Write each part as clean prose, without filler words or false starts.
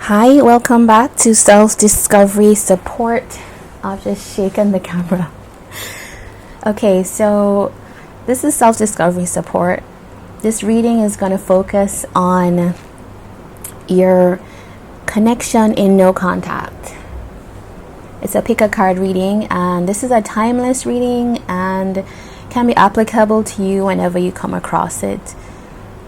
Hi, welcome back to Self-Discovery Support. I've just shaken the camera. Okay, so this is Self-Discovery Support. This reading is going to focus on your connection in no contact. It's a pick a card reading, and this is a timeless reading and can be applicable to you whenever you come across it.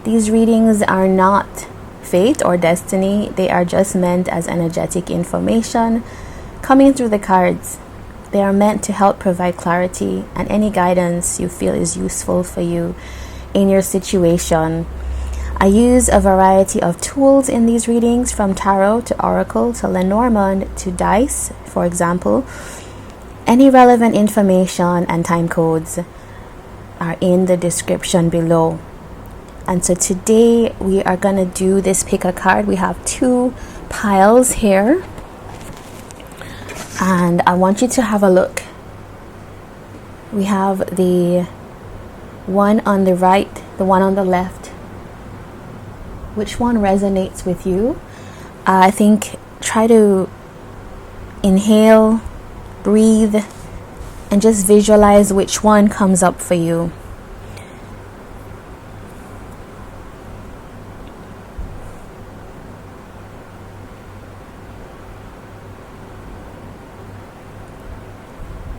These readings are not fate or destiny. They are just meant as energetic information coming through the cards. They are meant to help provide clarity and any guidance you feel is useful for you in your situation. I use a variety of tools in these readings, from tarot to oracle to Lenormand to dice, for example. Any relevant information and time codes are in the description below. And so today we are going to do this pick a card. We have two piles here, and I want you to have a look. We have the one on the right, the one on the left. Which one resonates with you? I think try to inhale, breathe, and just visualize which one comes up for you.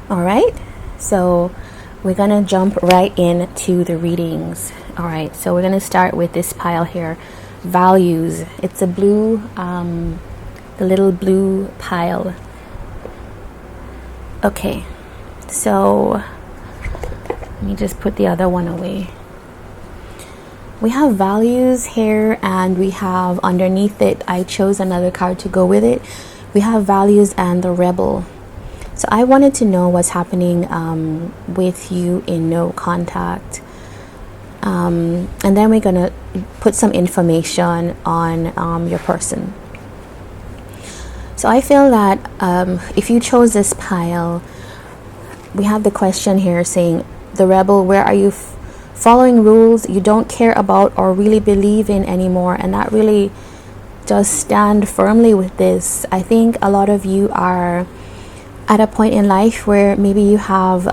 All right, so we're gonna jump right into the readings. All right, so we're gonna start with this pile here, values. It's a blue, the little blue pile. Okay, so let me just put the other one away. We have values here, and we have underneath it, I chose another card to go with it. We have values and the rebel. So I wanted to know what's happening with you in no contact. And then we're going to put some information on your person. So I feel that if you chose this pile, we have the question here saying, the rebel, where are you following rules you don't care about or really believe in anymore? And that really does stand firmly with this. I think a lot of you are at a point in life where maybe you have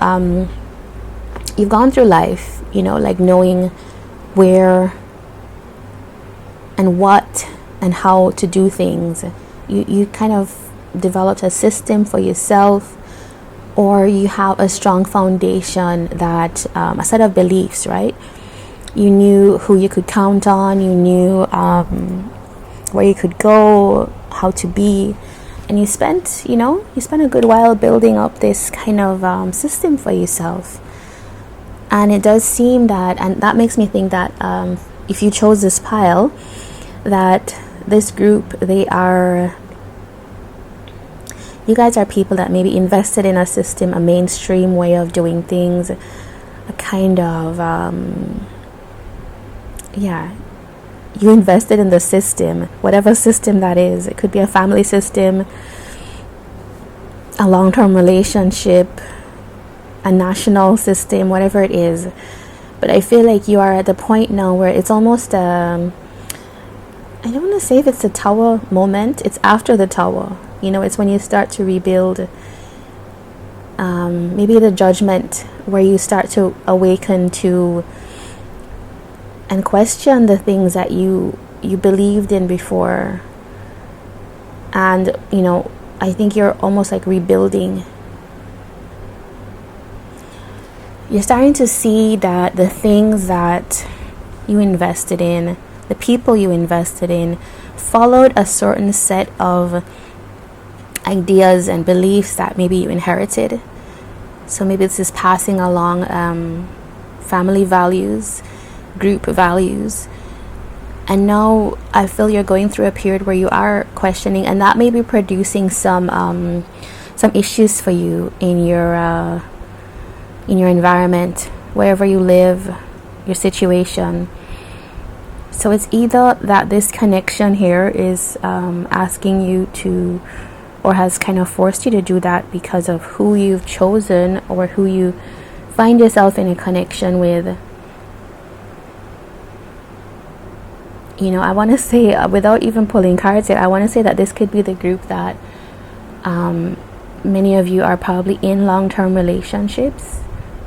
you've gone through life, like knowing where and what and how to do things. You kind of developed a system for yourself, or you have a strong foundation, that a set of beliefs, right? You knew who you could count on, you knew where you could go, how to be. And you spent a good while building up this kind of system for yourself. And it does seem that, and that makes me think that if you chose this pile, that this group, you guys are people that maybe invested in a system, a mainstream way of doing things, a kind of, you invested in the system, whatever system that is. It could be a family system, a long-term relationship, a national system, whatever it is. But I feel like you are at the point now where it's almost I don't want to say if it's a tower moment. It's after the tower. It's when you start to rebuild. Maybe the judgment, where you start to awaken to and question the things that you believed in before. And I think you're almost like rebuilding. You're starting to see that the things that you invested in, the people you invested in, followed a certain set of ideas and beliefs that maybe you inherited. So maybe this is passing along family values, group values. And now I feel you're going through a period where you are questioning, and that may be producing some issues for you in your environment, wherever you live, your situation. So it's either that this connection here is asking you to, or has kind of forced you to do that because of who you've chosen or who you find yourself in a connection with. I want to say, without even pulling cards yet, I want to say that this could be the group that many of you are probably in long-term relationships,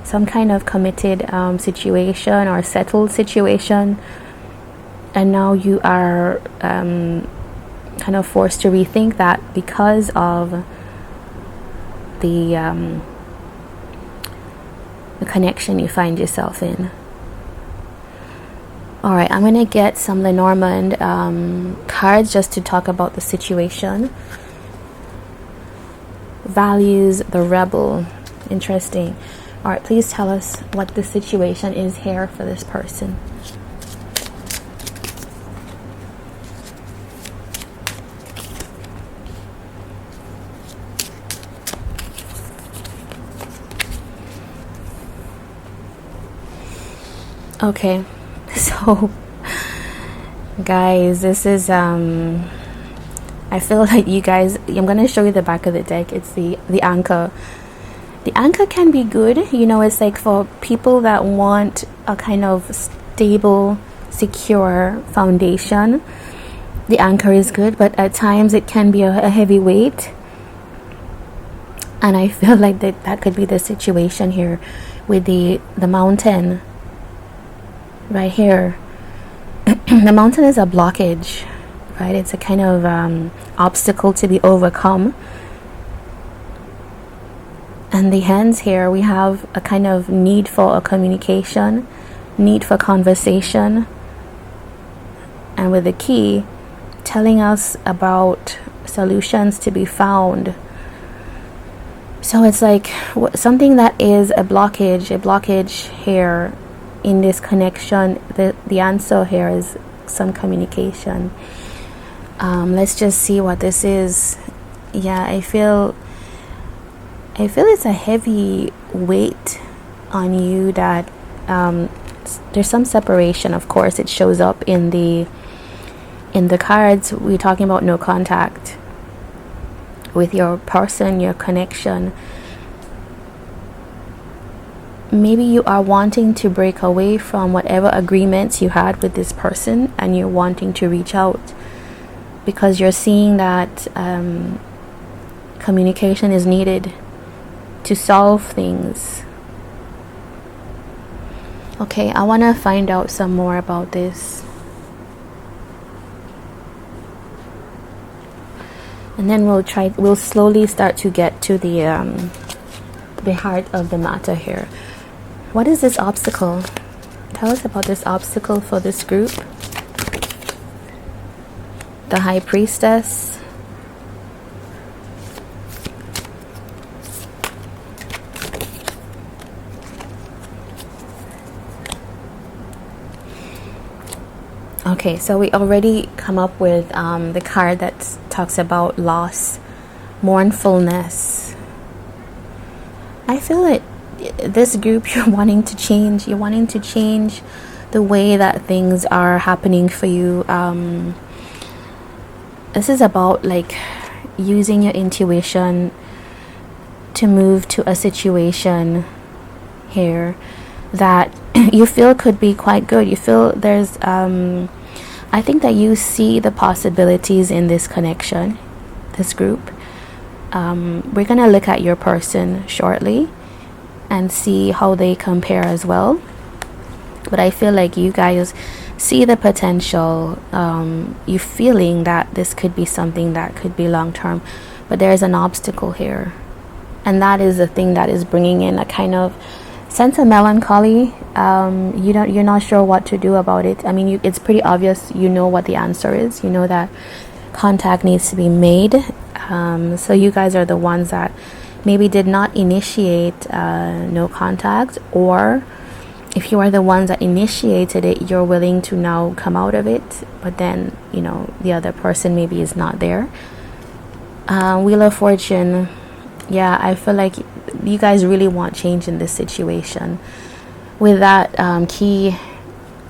some kind of committed situation or settled situation, and now you are kind of forced to rethink that because of the connection you find yourself in. All right, I'm going to get some Lenormand cards just to talk about the situation. Values the rebel. Interesting. All right, please tell us what the situation is here for this person. Okay, so guys, this is I feel like you guys, I'm going to show you the back of the deck. It's the anchor. The anchor can be good, it's like for people that want a kind of stable, secure foundation. The anchor is good, but at times it can be a heavy weight, and I feel like that could be the situation here with the mountain right here. The mountain is a blockage, right? It's a kind of obstacle to be overcome. And the hands here, we have a kind of need for a communication, need for conversation. And with the key, telling us about solutions to be found. So it's like something that is a blockage here in this connection. The answer here is some communication. Let's just see what this is. Yeah, I feel it's a heavy weight on you, that there's some separation. Of course, it shows up in the cards. We're talking about no contact with your person, your connection. Maybe you are wanting to break away from whatever agreements you had with this person, and you're wanting to reach out because you're seeing that communication is needed to solve things. Okay, I want to find out some more about this, and then we'll slowly start to get to the heart of the matter here. What is this obstacle? Tell us about this obstacle for this group. The High Priestess. Okay, so we already come up with the card that talks about loss, mournfulness. I feel it. This group, you're wanting to change the way that things are happening for you. This is about like using your intuition to move to a situation here that you feel could be quite good. You feel there's I think that you see the possibilities in this connection, this group. We're gonna look at your person shortly and see how they compare as well, but I feel like you guys see the potential. You feeling that this could be something that could be long term, but there's an obstacle here, and that is the thing that is bringing in a kind of sense of melancholy. You're not sure what to do about it. I mean, it's pretty obvious. You know what the answer is. You know that contact needs to be made. So you guys are the ones that maybe did not initiate no contact, or if you are the ones that initiated it, you're willing to now come out of it, but then the other person maybe is not there. Wheel of Fortune. Yeah, I feel like you guys really want change in this situation. With that key,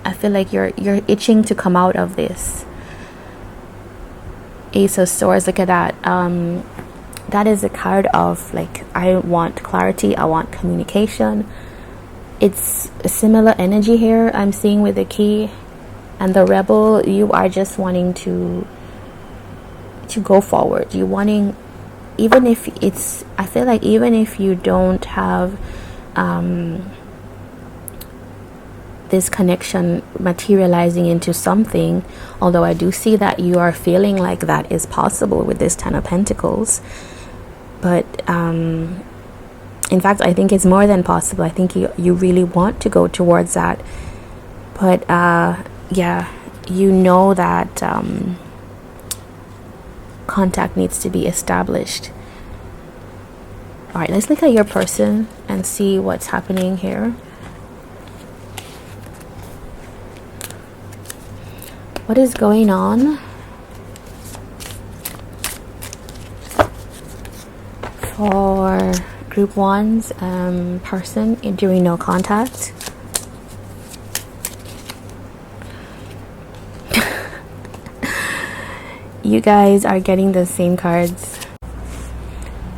I feel like you're itching to come out of this. Ace of Swords, look at that. That is a card of like, I want clarity, I want communication. It's a similar energy here I'm seeing with the key And the rebel, you are just wanting to go forward. You wanting, even if it's, I feel like even if you don't have this connection materializing into something, although I do see that you are feeling like that is possible with this Ten of Pentacles, but in fact I think it's more than possible. I think you really want to go towards that, but yeah, you know that contact needs to be established. All right, let's look at your person and see what's happening here. What is going on for group 1's person during no contact? You guys are getting the same cards.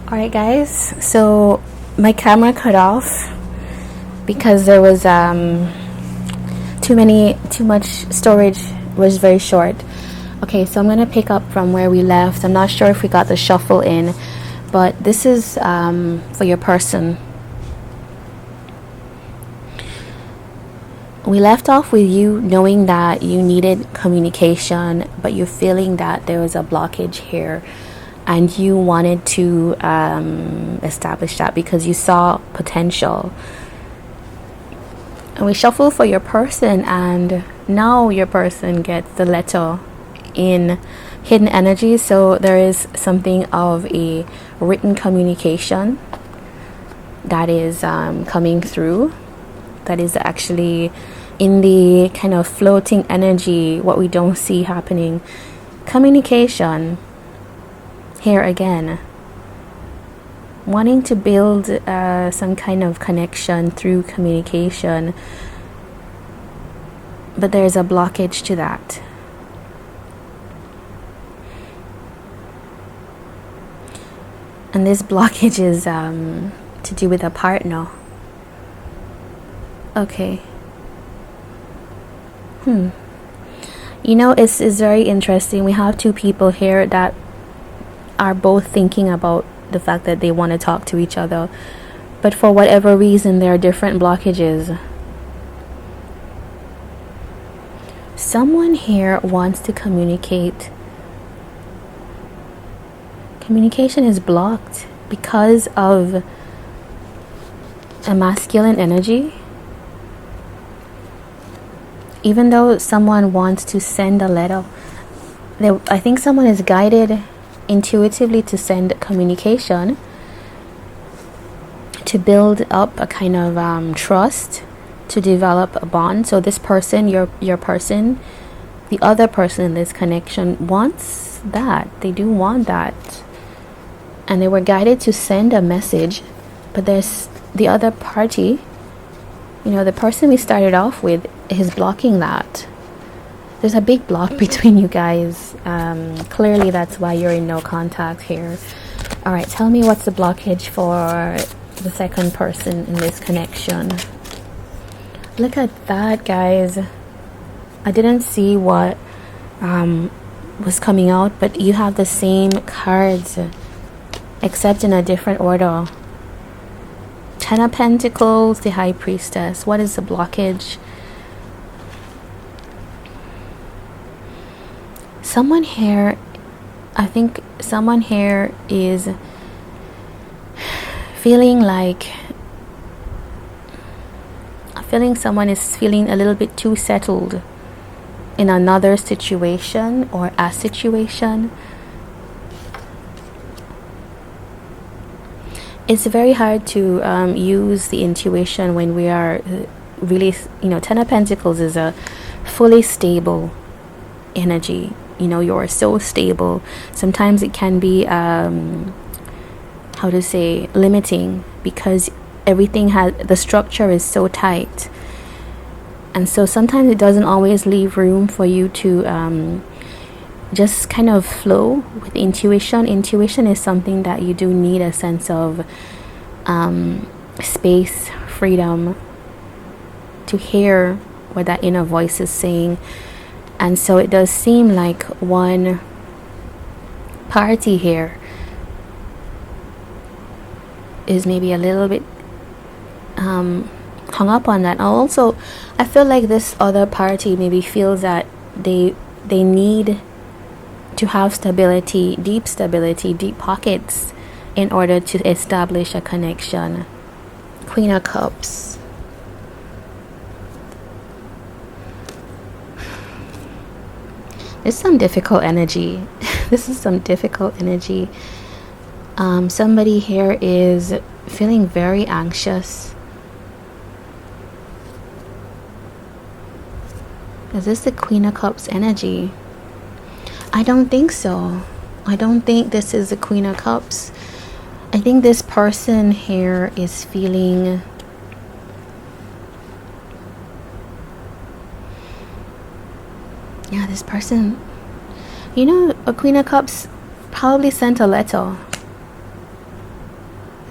Alright guys, so my camera cut off because there was too much storage, was very short. Okay, so I'm gonna pick up from where we left. I'm not sure if we got the shuffle in, but this is for your person. We left off with you knowing that you needed communication, but you're feeling that there was a blockage here, and you wanted to establish that because you saw potential. And we shuffle for your person, and now your person gets the letter in hidden energy. So there is something of a written communication that is coming through, that is actually in the kind of floating energy, what we don't see happening. Communication here again, wanting to build some kind of connection through communication, but there's a blockage to that. And this blockage is to do with a partner. Okay. You know, it's very interesting. We have two people here that are both thinking about the fact that they want to talk to each other, but for whatever reason there are different blockages. Someone here wants to communicate. Communication is blocked because of a masculine energy. Even though someone wants to send a letter, I think someone is guided intuitively to send communication to build up a kind of trust, to develop a bond. So this person, your person, the other person in this connection wants that. They do want that, and they were guided to send a message. But there's the other party, you know, the person we started off with is blocking that. There's a big block between you guys. Clearly that's why you're in no contact here. All right, tell me what's the blockage for the second person in this connection. Look at that, guys. I didn't see what was coming out, but you have the same cards except in a different order. Ten of Pentacles, the High Priestess. What is the blockage? Someone here, I think someone here is feeling like, someone is feeling a little bit too settled in another situation or a situation. It's very hard to use the intuition when we are really, you know, Ten of Pentacles is a fully stable energy. You know, you're so stable. Sometimes it can be how to say, limiting, because everything has, the structure is so tight, and so sometimes it doesn't always leave room for you to just kind of flow with intuition. Intuition is something that you do need a sense of space, freedom to hear what that inner voice is saying. And so it does seem like one party here is maybe a little bit hung up on that. Also, I feel like this other party maybe feels that they need to have stability, deep pockets, in order to establish a connection. Queen of Cups. There's some difficult energy. This is some difficult energy. Somebody here is feeling very anxious. Is this the Queen of Cups energy? I don't think so. I don't think this is the Queen of Cups. I think this person here is feeling this person, a Queen of Cups probably sent a letter.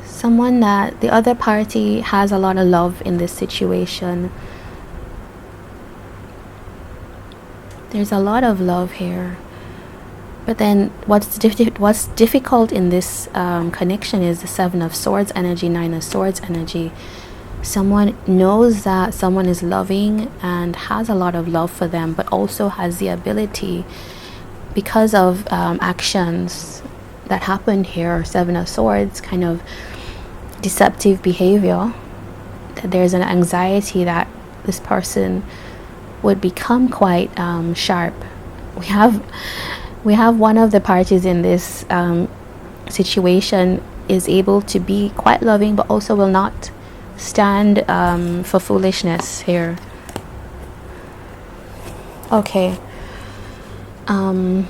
Someone that the other party has a lot of love in this situation. There's a lot of love here. But then what's difficult in this connection is the Seven of Swords energy, Nine of Swords energy. Someone knows that someone is loving and has a lot of love for them, but also has the ability, because of actions that happened here, Seven of Swords, kind of deceptive behavior, that there's an anxiety that this person would become quite sharp. We have one of the parties in this situation is able to be quite loving, but also will not stand for foolishness here. Okay. I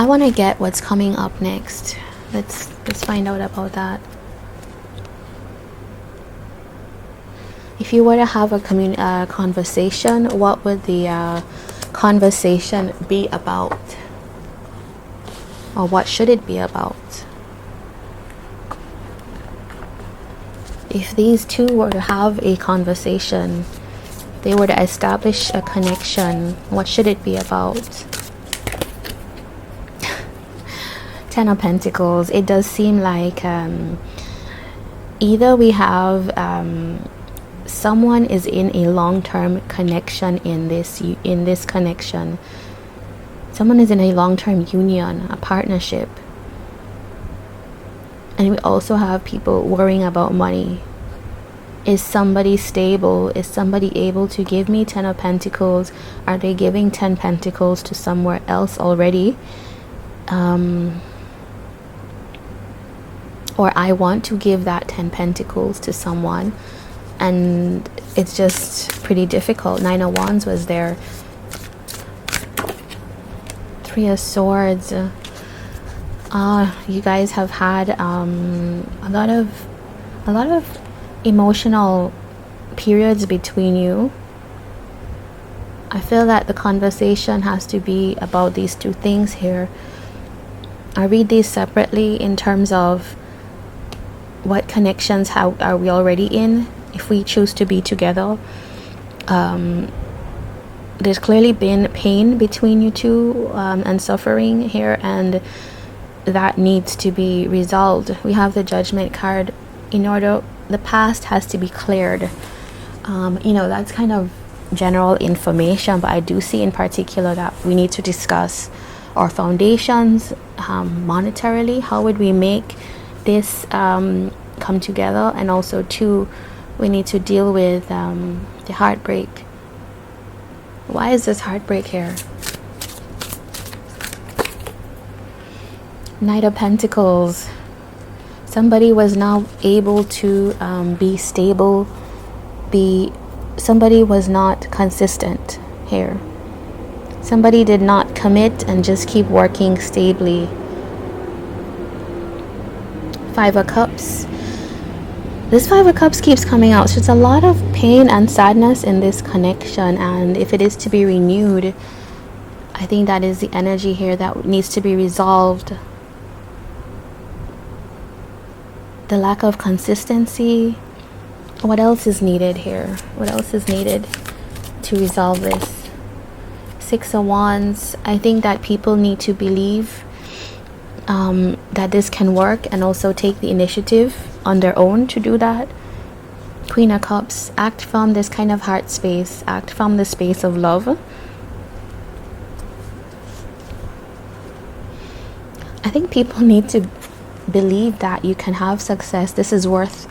want to get what's coming up next. Let's find out about that. If you were to have a conversation, what would the conversation be about? Or what should it be about? If these two were to have a conversation, they were to establish a connection, what should it be about? Ten of Pentacles. It does seem like either we have someone is in a long-term connection in this connection. Someone is in a long-term union, a partnership. And we also have people worrying about money. Is somebody stable? Is somebody able to give me 10 of Pentacles? Are they giving 10 Pentacles to somewhere else already? Or I want to give that 10 Pentacles to someone, and it's just pretty difficult. Nine of Wands was there. Three of Swords. You guys have had a lot of emotional periods between you. I feel that the conversation has to be about these two things here. I read these separately in terms of what connections are we already in. If we choose to be together, there's clearly been pain between you two, and suffering here, and that needs to be resolved. We have the Judgment card. The past has to be cleared. That's kind of general information, but I do see in particular that we need to discuss our foundations monetarily. How would we make this come together? And also too, we need to deal with the heartbreak. Why is this heartbreak here? Knight of Pentacles. Somebody was now able to be stable. Somebody was not consistent here. Somebody did not commit and just keep working stably. Five of Cups. This Five of Cups keeps coming out. So there's a lot of pain and sadness in this connection, and if it is to be renewed, I think that is the energy here that needs to be resolved. The lack of consistency. What else is needed here? What else is needed to resolve this? Six of Wands, I think that people need to believe that this can work and also take the initiative on their own to do that. Queen of Cups, act from this kind of heart space, act from the space of love. I think people need to believe that you can have success. This is worth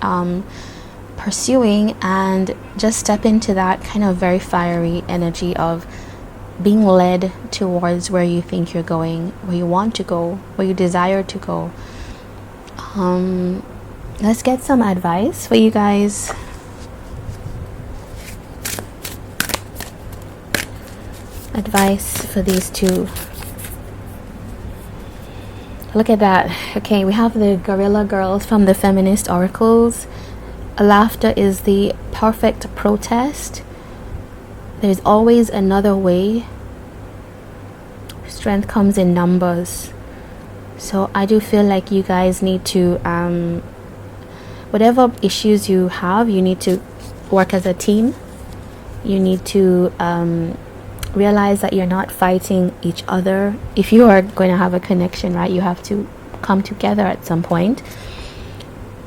pursuing, and just step into that kind of very fiery energy of being led towards where you think you're going, where you want to go, where you desire to go. Let's get some advice for you guys. Advice for these two. Look at that. Okay, we have the Gorilla Girls from the Feminist Oracles. Laughter is the perfect protest. There's always another way. Strength comes in numbers. So I do feel like you guys need to, whatever issues you have, you need to work as a team. You need to realize that you're not fighting each other. If you are going to have a connection, right, you have to come together at some point.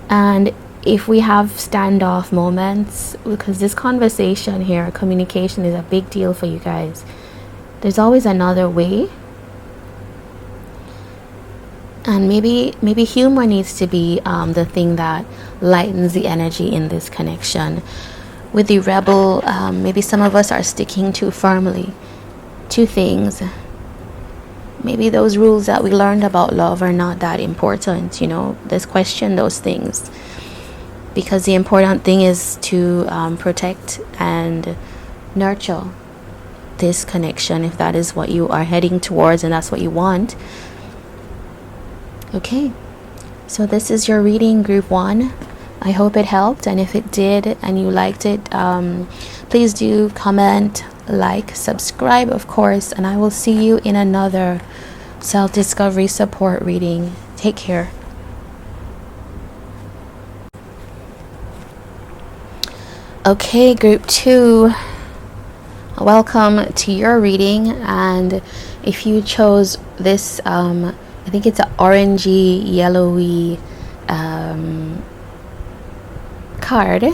And if we have standoff moments, because this conversation here, communication is a big deal for you guys, there's always another way. And maybe humor needs to be the thing that lightens the energy in this connection. With the rebel, maybe some of us are sticking too firmly to things. Maybe those rules that we learned about love are not that important, you know. Let's question those things, because the important thing is to protect and nurture this connection, if that is what you are heading towards and that's what you want. Okay, so this is your reading, group 1. I hope it helped, and if it did and you liked it, please do comment, like, subscribe, of course, and I will see you in another self-discovery support reading. Take care. Okay, group 2, welcome to your reading. And if you chose this, I think it's an orangey, yellowy card,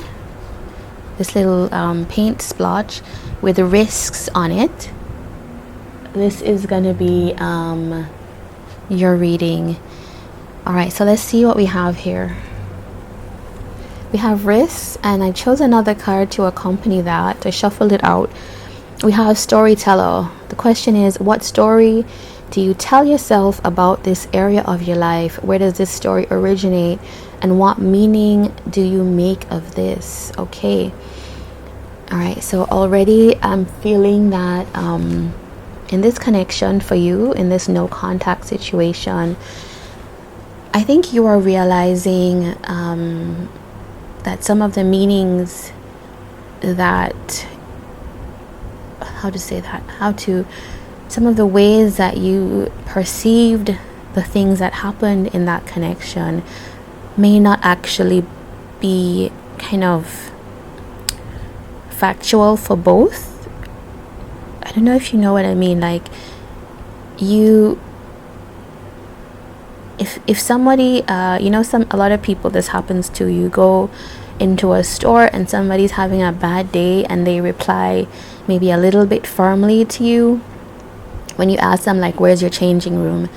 this little paint splotch with risks on it, this is gonna be your reading. All right, so let's see what we have here. We have risks, and I chose another card to accompany that. I shuffled it out. We have storyteller. The question is, what story do you tell yourself about this area of your life? Where does this story originate? And what meaning do you make of this? Okay. All right. So already I'm feeling that in this connection for you, in this no contact situation, I think you are realizing that some of the meanings that, some of the ways that you perceived the things that happened in that connection may not actually be kind of factual for both. I don't know if you know what I mean. Like, if somebody, a lot of people, this happens to, you go into a store and somebody's having a bad day and they reply maybe a little bit firmly to you when you ask them, like, where's your changing room?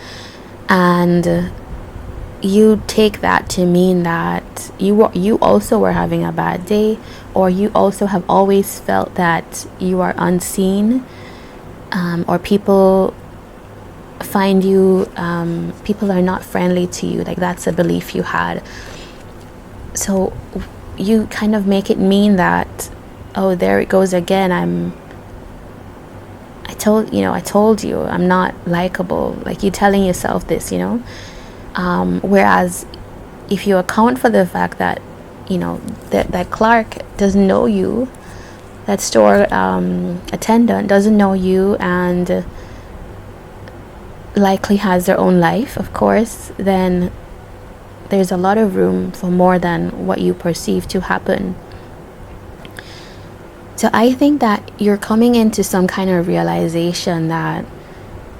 And you take that to mean that you also were having a bad day, or you also have always felt that you are unseen, or people find you, people are not friendly to you. Like, that's a belief you had. So you kind of make it mean that, oh, there it goes again, I told you I'm not likable. Like, you telling yourself this, whereas if you account for the fact that that Clark doesn't know you, that store attendant doesn't know you, and likely has their own life, of course, then there's a lot of room for more than what you perceive to happen. So I think that you're coming into some kind of realization that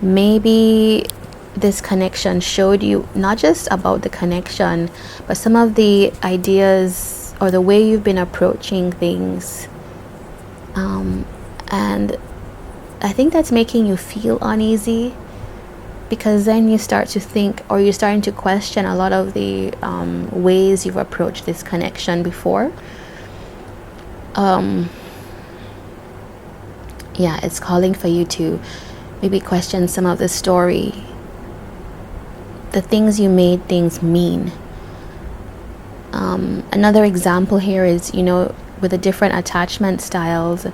maybe this connection showed you not just about the connection, but some of the ideas or the way you've been approaching things. And I think that's making you feel uneasy, because then you start to think, or you're starting to question a lot of the ways you've approached this connection before. Yeah, it's calling for you to maybe question some of the story, the things you made things mean. Another example here is, with the different attachment styles,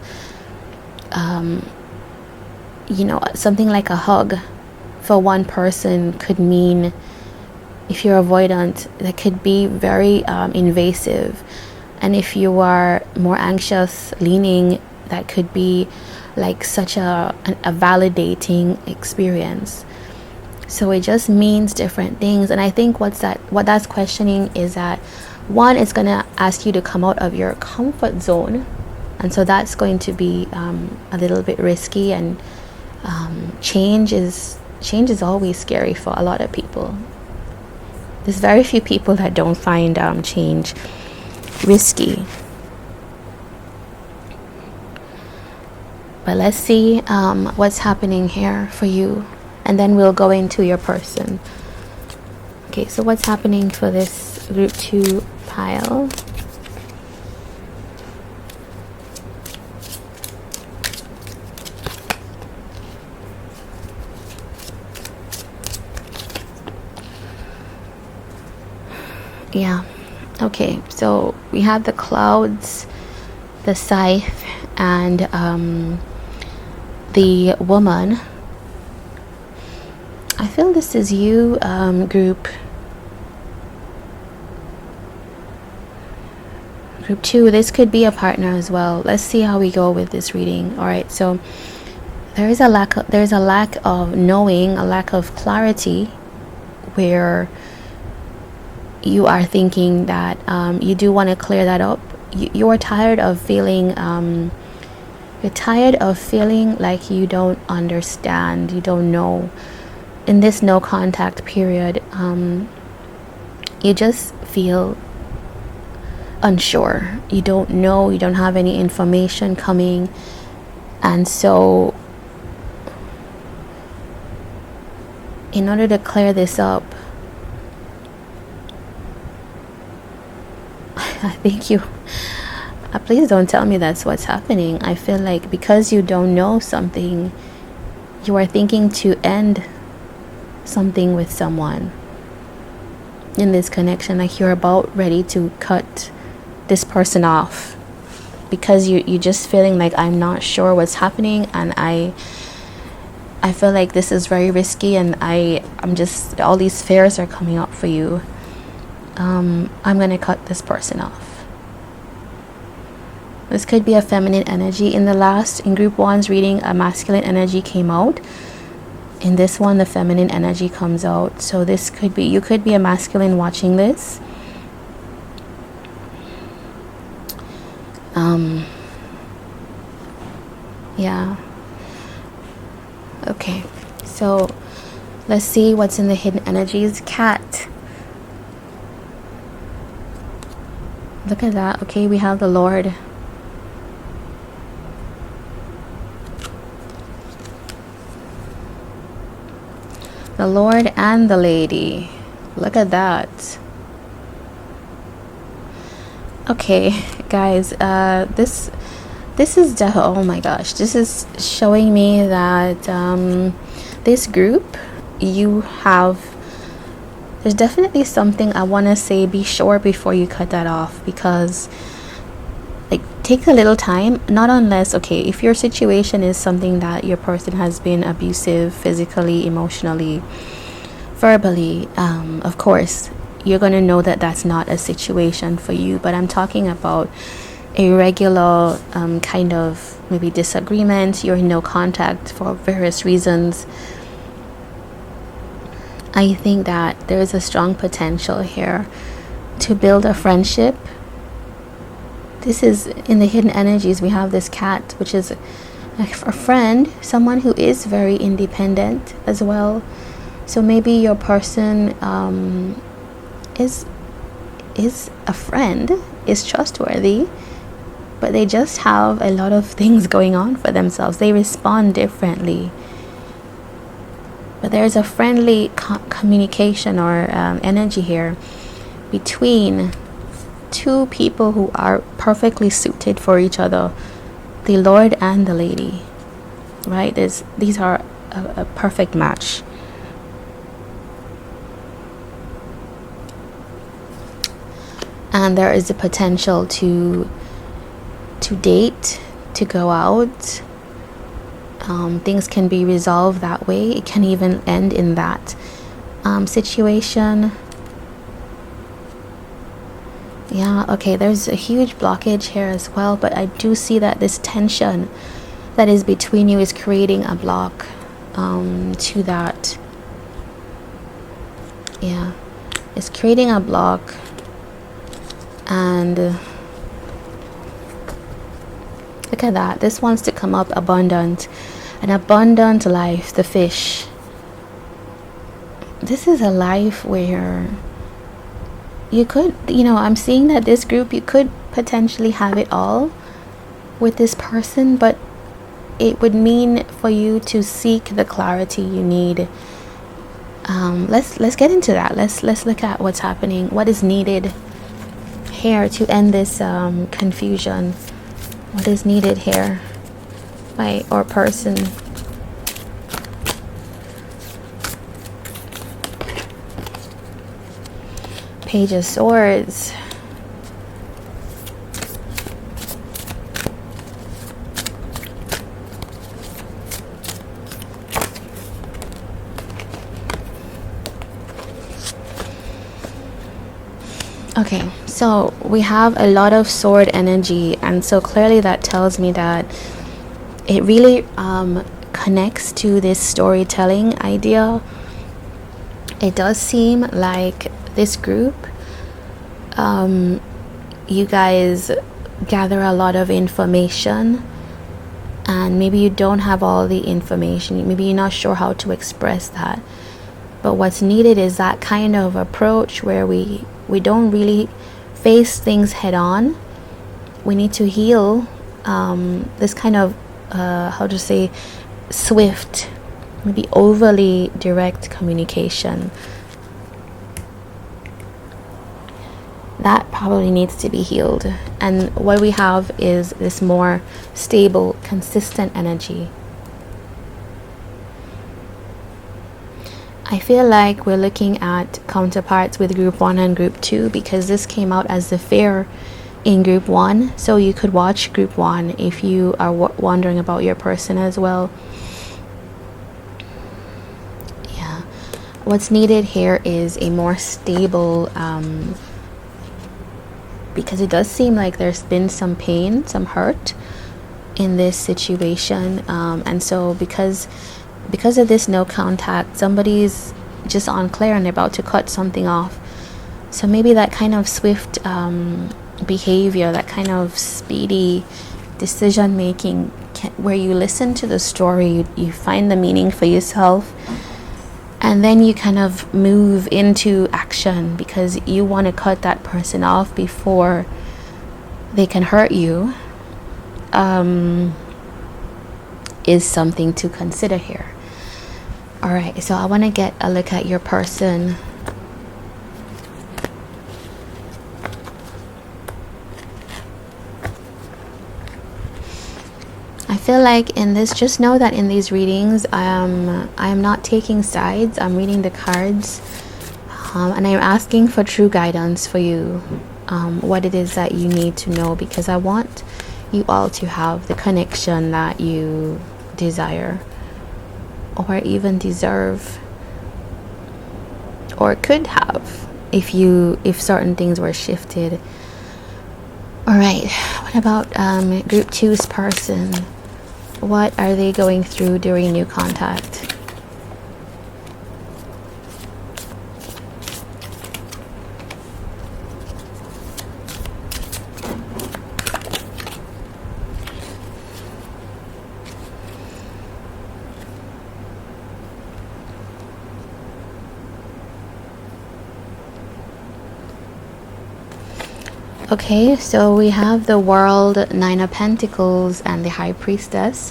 something like a hug for one person could mean, if you're avoidant, that could be very invasive. And if you are more anxious leaning, that could be like such a validating experience. So it just means different things. And I think what that's questioning is that, one, it's going to ask you to come out of your comfort zone, and so that's going to be a little bit risky. And change is always scary for a lot of people. There's very few people that don't find change risky. But let's see what's happening here for you, and then we'll go into your person. Okay, so what's happening for this group 2 pile? Yeah, okay, so we have the clouds, the scythe, and the woman. I feel this is you, group 2. This could be a partner as well. Let's see how we go with this reading. All right, so there's a lack of knowing, a lack of clarity, where you are thinking that you do want to clear that up. You are tired of feeling like you don't understand, you don't know. In this no contact period, you just feel unsure. You don't know, you don't have any information coming. And so in order to clear this up, I think please don't tell me that's what's happening. I feel like because you don't know something, you are thinking to end something with someone in this connection. Like you're about ready to cut this person off, because you just feeling like, I'm not sure what's happening, and I feel like this is very risky, and I'm just, all these fears are coming up for you. I'm gonna cut this person off. This could be a feminine energy. In group 1's reading, a masculine energy came out. In this one, the feminine energy comes out. So this could be, you could be a masculine watching this. Yeah. Okay. So let's see what's in the hidden energies. Cat. Look at that. Okay, we have the Lord. The Lord and the Lady. Look at that. Okay, guys, this is oh my gosh, this is showing me that this group, there's definitely something I want to say. Be sure before you cut that off, because take a little time. Not unless, okay, if your situation is something that your person has been abusive physically, emotionally, verbally, of course you're going to know that that's not a situation for you. But I'm talking about a regular kind of maybe disagreement. You're in no contact for various reasons. I think that there's a strong potential here to build a friendship, this is in the hidden energies. We have this cat, which is a friend, someone who is very independent as well. So maybe your person is a friend, is trustworthy, but they just have a lot of things going on for themselves. They respond differently. But there's a friendly communication or energy here between two people who are perfectly suited for each other, the Lord and the Lady, right? These are a perfect match. And there is a potential to date, to go out. Things can be resolved that way. It can even end in that situation. Yeah, okay, there's a huge blockage here as well, but I do see that this tension that is between you is creating a block to that. Yeah, it's creating a block. And look at that. This wants to come up abundant. An abundant life, the fish. This is a life where you could, I'm seeing that this group, you could potentially have it all with this person, but it would mean for you to seek the clarity you need. Let's get into that. Let's look at what's happening, what is needed here to end this confusion. What is needed here by our person? Page of Swords. Okay, so we have a lot of sword energy, and so clearly that tells me that it really connects to this storytelling idea. It does seem like this group, you guys gather a lot of information, and maybe you don't have all the information. Maybe you're not sure how to express that. But what's needed is that kind of approach where we don't really face things head on. We need to heal this kind of, swift, maybe overly direct communication. That probably needs to be healed. And what we have is this more stable, consistent energy. I feel like we're looking at counterparts with group 1 and group 2 because this came out as the fair in group 1. So you could watch group 1 if you are wondering about your person as well. Yeah. What's needed here is a more stable, because it does seem like there's been some pain, some hurt in this situation. And so because of this no contact, somebody's just unclear and they're about to cut something off. So maybe that kind of swift behavior, that kind of speedy decision making, where you listen to the story, you find the meaning for yourself, and then you kind of move into action because you want to cut that person off before they can hurt you, is something to consider here. Alright, so I want to get a look at your person. I feel like in this, just know that in these readings, I am not taking sides. I'm reading the cards, and I'm asking for true guidance for you, what it is that you need to know, because I want you all to have the connection that you desire, or even deserve, or could have if certain things were shifted. All right, what about group 2's person? What are they going through during new contact? Okay, so we have the World, Nine of Pentacles, and the High Priestess.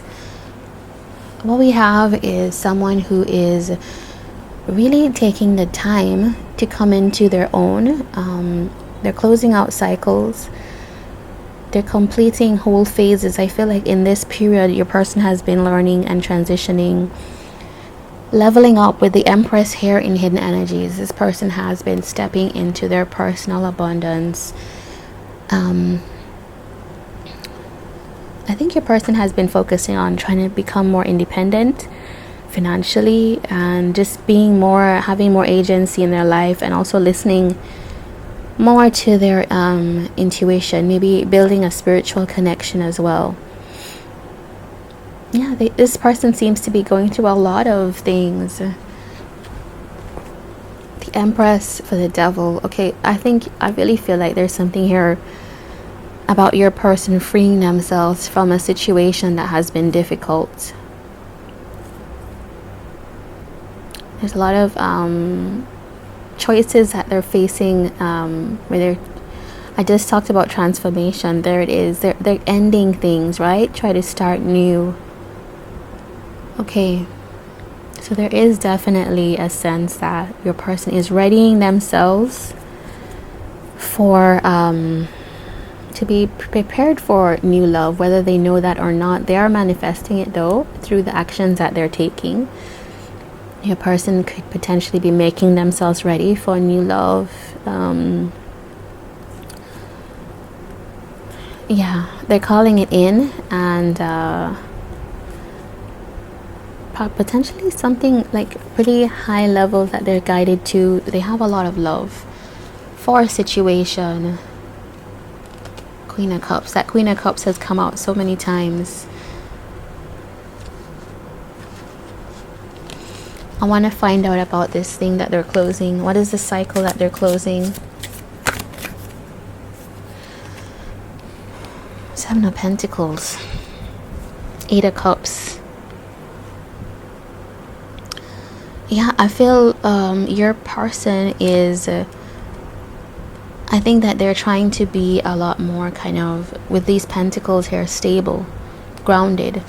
What we have is someone who is really taking the time to come into their own. They're closing out cycles. They're completing whole phases. I feel like in this period, your person has been learning and transitioning, leveling up with the Empress here in Hidden Energies. This person has been stepping into their personal abundance. I think your person has been focusing on trying to become more independent financially and just being more, having more agency in their life, and also listening more to their intuition, maybe building a spiritual connection as well. Yeah, this person seems to be going through a lot of things. The Empress for the Devil. Okay, I really feel like there's something here about your person freeing themselves from a situation that has been difficult. There's a lot of choices that they're facing, where I just talked about transformation. There it is. They're ending things, right? Try to start new. Okay, so there is definitely a sense that your person is readying themselves for to be prepared for new love, whether they know that or not. They are manifesting it though through the actions that they're taking. Your person could potentially be making themselves ready for new love. Yeah, they're calling it in, and potentially something like pretty high level that they're guided to. They have a lot of love for a situation. Queen of Cups. That Queen of Cups has come out so many times. I want to find out about this thing that they're closing. What is the cycle that they're closing? Seven of Pentacles. Eight of Cups. Yeah, I feel your person is... I think that they're trying to be a lot more kind of, with these pentacles here, stable, grounded,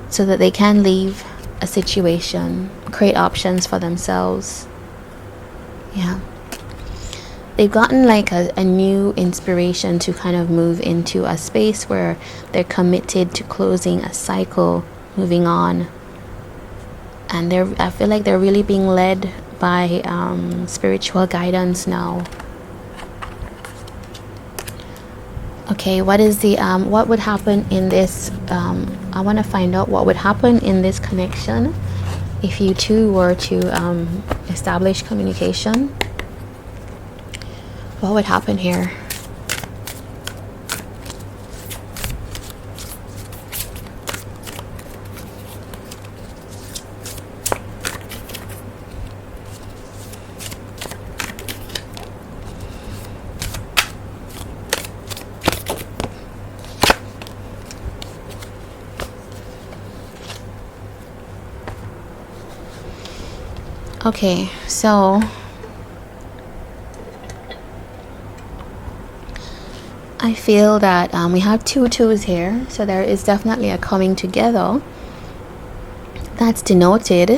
so that they can leave a situation, create options for themselves. Yeah. They've gotten like a new inspiration to kind of move into a space where they're committed to closing a cycle, moving on. And I feel like they're really being led by spiritual guidance now. Okay, what is the what would happen in this? I want to find out what would happen in this connection if you two were to establish communication. What would happen here? Okay, so I feel that we have two twos here, so there is definitely a coming together that's denoted.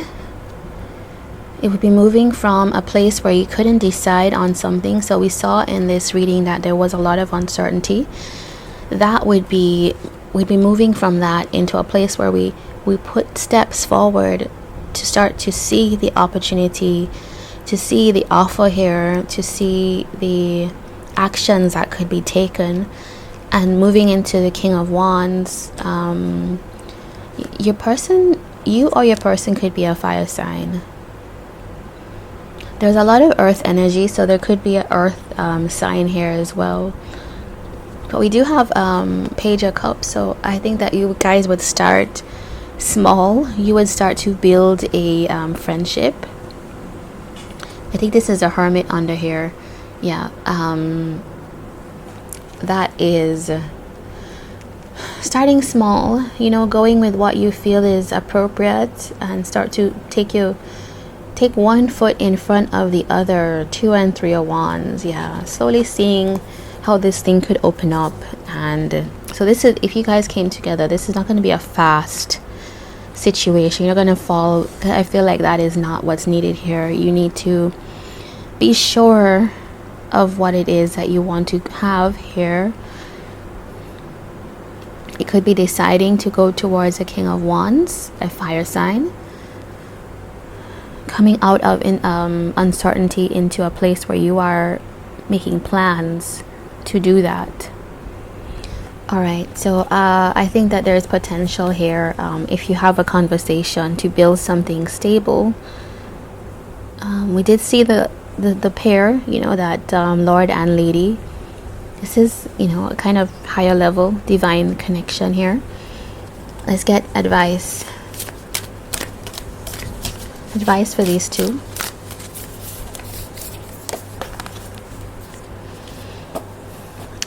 It would be moving from a place where you couldn't decide on something. So we saw in this reading that there was a lot of uncertainty. That would be, we'd be moving from that into a place where we put steps forward to start to see the opportunity, to see the offer here, to see the actions that could be taken, and moving into the King of Wands. Your person, you or your person could be a fire sign. There's a lot of earth energy, so there could be an earth sign here as well. But we do have Page of Cups, so I think that you guys would start small. You would start to build a friendship. I think this is a Hermit under here. Yeah, that is starting small, you know, going with what you feel is appropriate, and start to take one foot in front of the other. 2 and 3 of Wands. Yeah, slowly seeing how this thing could open up. And so this is, if you guys came together, this is not going to be a fast situation. You're going to fall. I feel like that is not what's needed here. You need to be sure of what it is that you want to have here. It could be deciding to go towards a King of Wands, a fire sign, coming out of uncertainty into a place where you are making plans to do that. All right, so I think that there's potential here, if you have a conversation, to build something stable. We did see the pair, you know, that Lord and Lady. This is, you know, a kind of higher level divine connection here. Let's get advice for these two.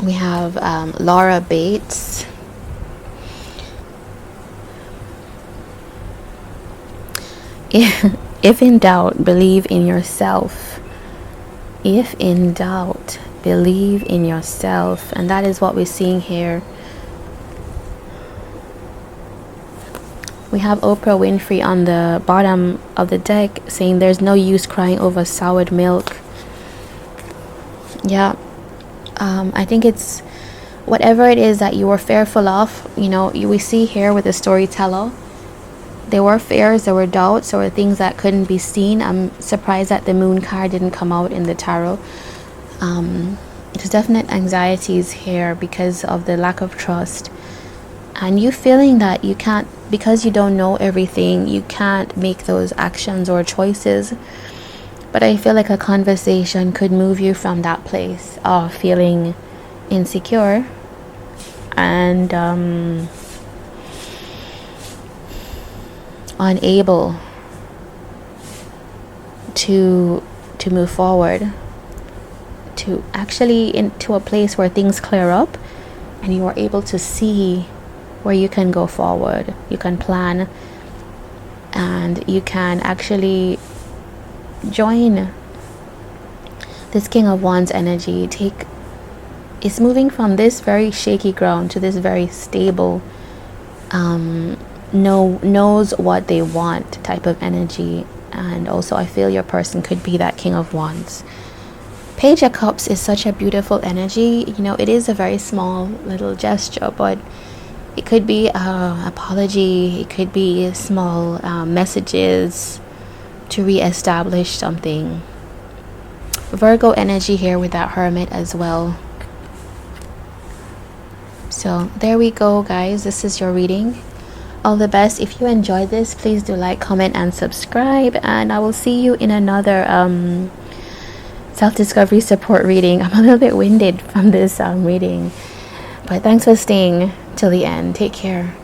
We have Laura Bates. If in doubt, believe in yourself. If in doubt, believe in yourself. And that is what we're seeing here. We have Oprah Winfrey on the bottom of the deck saying there's no use crying over soured milk. Yeah. I think it's whatever it is that you were fearful of, you know, we see here with the storyteller, there were fears, there were doubts, there were things that couldn't be seen. I'm surprised that the moon card didn't come out in the tarot. There's definite anxieties here because of the lack of trust. And you feeling that you can't, because you don't know everything, you can't make those actions or choices. But I feel like a conversation could move you from that place of feeling insecure and unable to move forward, to actually into a place where things clear up and you are able to see where you can go forward. You can plan and you can actually join this King of Wands energy. It's moving from this very shaky ground to this very stable, knows what they want type of energy. And also I feel your person could be that King of Wands. Page of Cups is such a beautiful energy. You know, it is a very small little gesture, but it could be an apology, it could be small messages to re-establish something. Virgo energy here with that Hermit as well. So there we go, guys. This is your reading. All the best. If you enjoyed this, please do like, comment, and subscribe. And I will see you in another self-discovery support reading. I'm a little bit winded from this reading. But thanks for staying till the end. Take care.